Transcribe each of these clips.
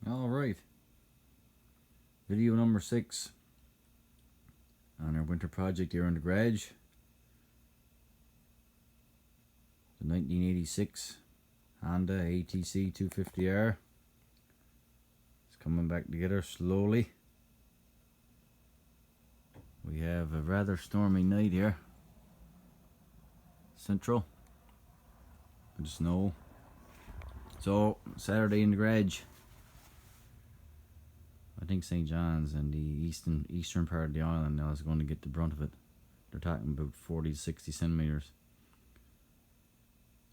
Alright, video number 6 on our winter project here in the garage. The 1986 Honda ATC 250R. It's coming back together slowly. We have a rather stormy night here. Central. With snow. So, Saturday in the garage. I think St. John's and the eastern part of the island now is going to get the brunt of it. They're talking about 40 to 60 centimeters.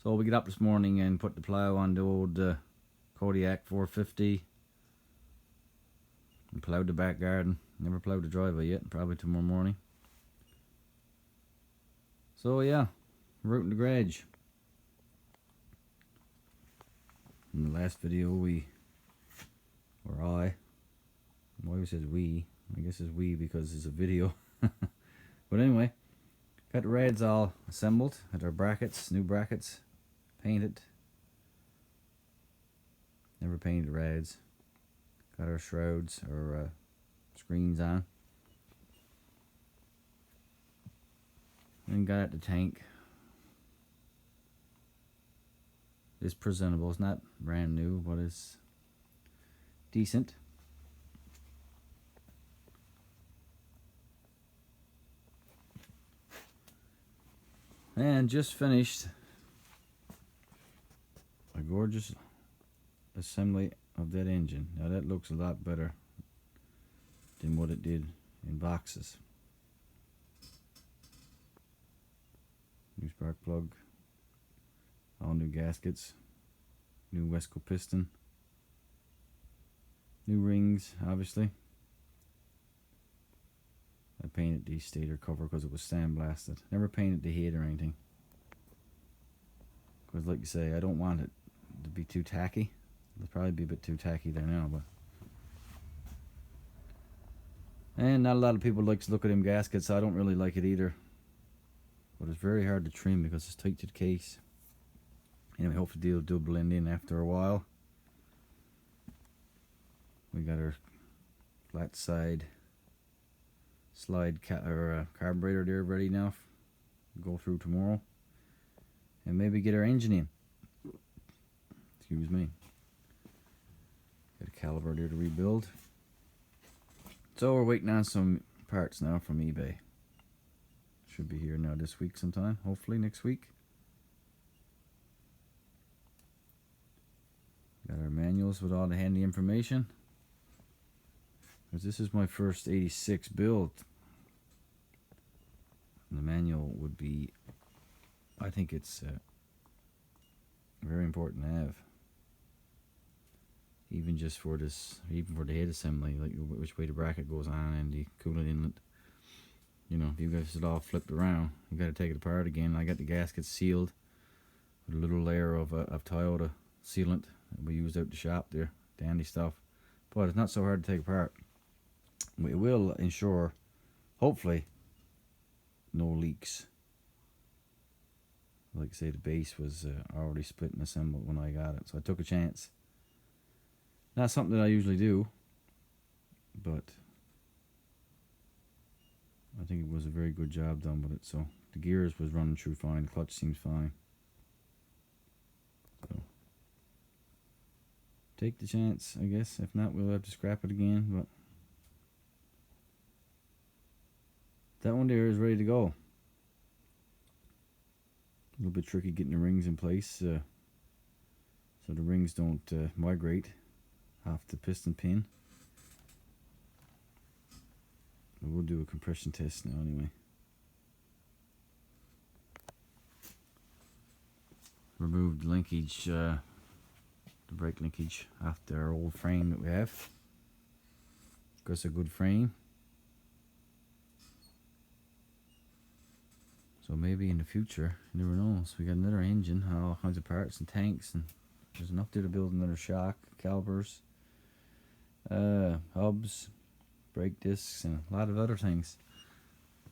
So we get up this morning and put the plow on the old Kodiak 450 and plowed the back garden. Never plowed the driveway yet, probably tomorrow morning. So yeah, we're out in the garage. In the last video I always says we. I guess it's we because it's a video. But anyway, got the rads all assembled. Had our brackets, new brackets, painted. Never painted rads. Got our shrouds or screens on. And got at the tank. It's presentable. It's not brand new, but it's decent. And just finished a gorgeous assembly of that engine. Now that looks a lot better than what it did in boxes. New spark plug, all new gaskets, new Wesco piston, new rings obviously. I painted the stator cover because it was sandblasted. Never painted the head or anything. Because like you say, I don't want it to be too tacky. It'll probably be a bit too tacky there now, but... And not a lot of people like to look at them gaskets, so I don't really like it either. But it's very hard to trim because it's tight to the case. Anyway, hopefully they'll blend in after a while. We got our flat side slide carburetor there ready now. Go through tomorrow and maybe get our engine in. Excuse me. Got a caliper there to rebuild. So we're waiting on some parts now from eBay. Should be here now this week sometime, hopefully next week. Got our manuals with all the handy information. Because this is my first 86 build. And the manual would be, I think it's very important to have. Even just for this, even for the head assembly, like which way the bracket goes on and the coolant inlet. You know, if you guys it all flipped around, you got to take it apart again. I got the gaskets sealed with a little layer of Toyota sealant that we used out the shop there, dandy stuff. But it's not so hard to take apart. It will ensure, hopefully, no leaks. Like I say, the base was already split and assembled when I got it, so I took a chance. Not something that I usually do, but I think it was a very good job done with it. So the gears was running through fine, the clutch seems fine. So take the chance, I guess. If not, we'll have to scrap it again, but that one there is ready to go. A little bit tricky getting the rings in place so the rings don't migrate off the piston pin. But we'll do a compression test now anyway. Removed linkage, the brake linkage off our old frame that we have. Got a good frame. So maybe in the future, you never know. So we got another engine, all kinds of parts and tanks, and there's enough there to build another shock, calipers, hubs, brake discs, and a lot of other things.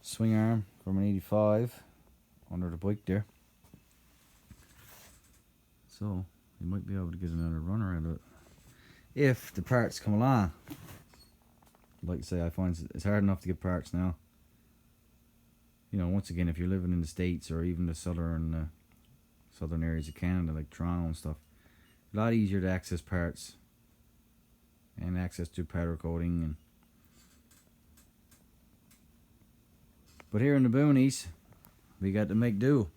Swing arm from an 85 under the bike there. So you might be able to get another runner out of it. if the parts come along. Like I say, I find it's hard enough to get parts now. You know, once again, if you're living in the States or even the southern areas of Canada, like Toronto and stuff, a lot easier to access parts and access to powder coating. And but here in the boonies, we got to make do.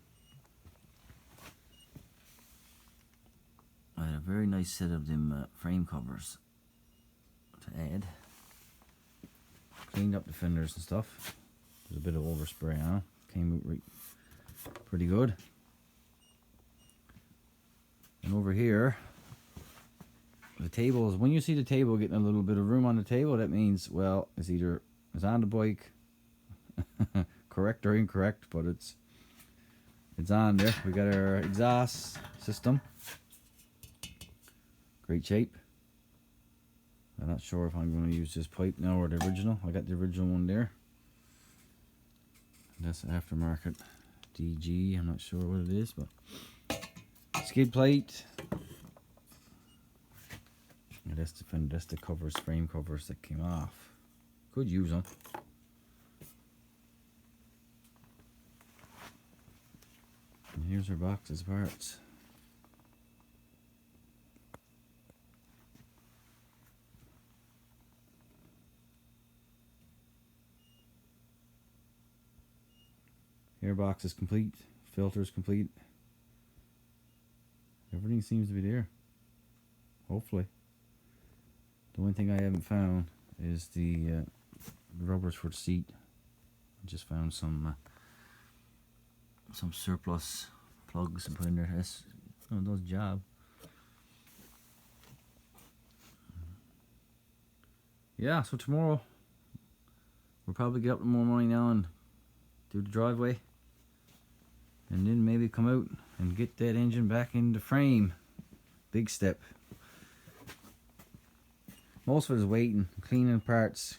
I had a very nice set of them frame covers to add. Cleaned up the fenders and stuff. There's a bit of overspray on it. Came out pretty good. And over here, the table is, when you see the table getting a little bit of room on the table, that means, well, it's either it's on the bike, correct or incorrect, but it's on there. We got our exhaust system. Great shape. I'm not sure if I'm going to use this pipe now or the original. I got the original one there. That's aftermarket DG. I'm not sure what it is, but skid plate. Yeah, that's the covers, frame covers that came off. Could use them. And here's our boxes of parts. Airbox is complete. Filter is complete. Everything seems to be there. Hopefully. The one thing I haven't found is the rubbers for the seat. I just found some surplus plugs and put in there. That's does the job. Yeah, so tomorrow we'll probably get up in the morning now and do the driveway. And then maybe come out and get that engine back in the frame. Big step. Most of it is waiting, cleaning parts,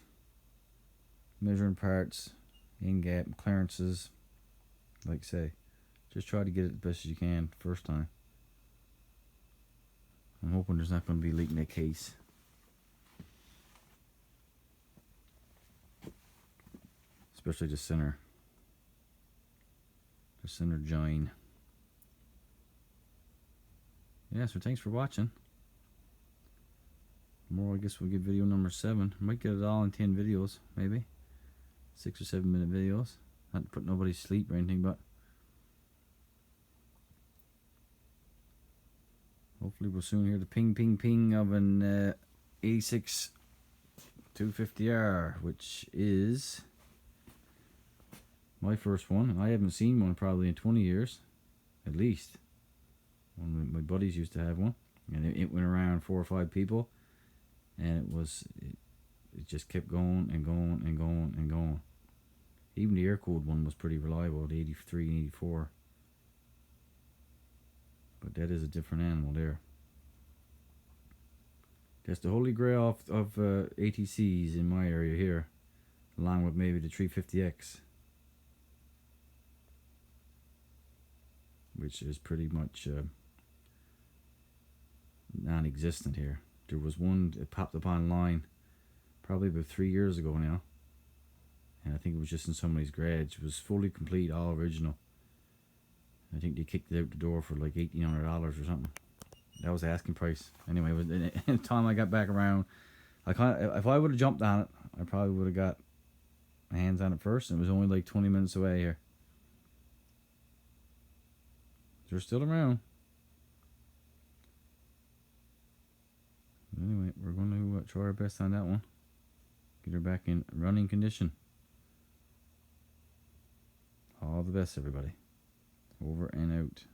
measuring parts, in-gap, clearances. Like I say, just try to get it the best as you can first time. I'm hoping there's not going to be a leak in that case. Especially the center. The center join. Yeah, so thanks for watching. Tomorrow I guess we'll get video number 7. Might get it all in 10 videos, maybe. 6 or 7 minute videos. Not to put nobody to sleep or anything, but hopefully we'll soon hear the ping ping ping of an 86 250R, which is my first one. I haven't seen one probably in 20 years, at least. One of my buddies used to have one, and it went around 4 or 5 people, and it just kept going and going and going and going. Even the air-cooled one was pretty reliable, the 83 and 84. But that is a different animal there. That's the holy grail of ATCs in my area here, along with maybe the 350X, which is pretty much non-existent here. There was one that popped up online probably about 3 years ago now, and I think it was just in somebody's garage. It was fully complete, all original. I think they kicked it out the door for like $1,800 or something. That was the asking price. Anyway, by the time I got back around, if I would have jumped on it, I probably would have got my hands on it first, and it was only like 20 minutes away here. They're still around. Anyway, we're going to try our best on that one. Get her back in running condition. All the best, everybody. Over and out.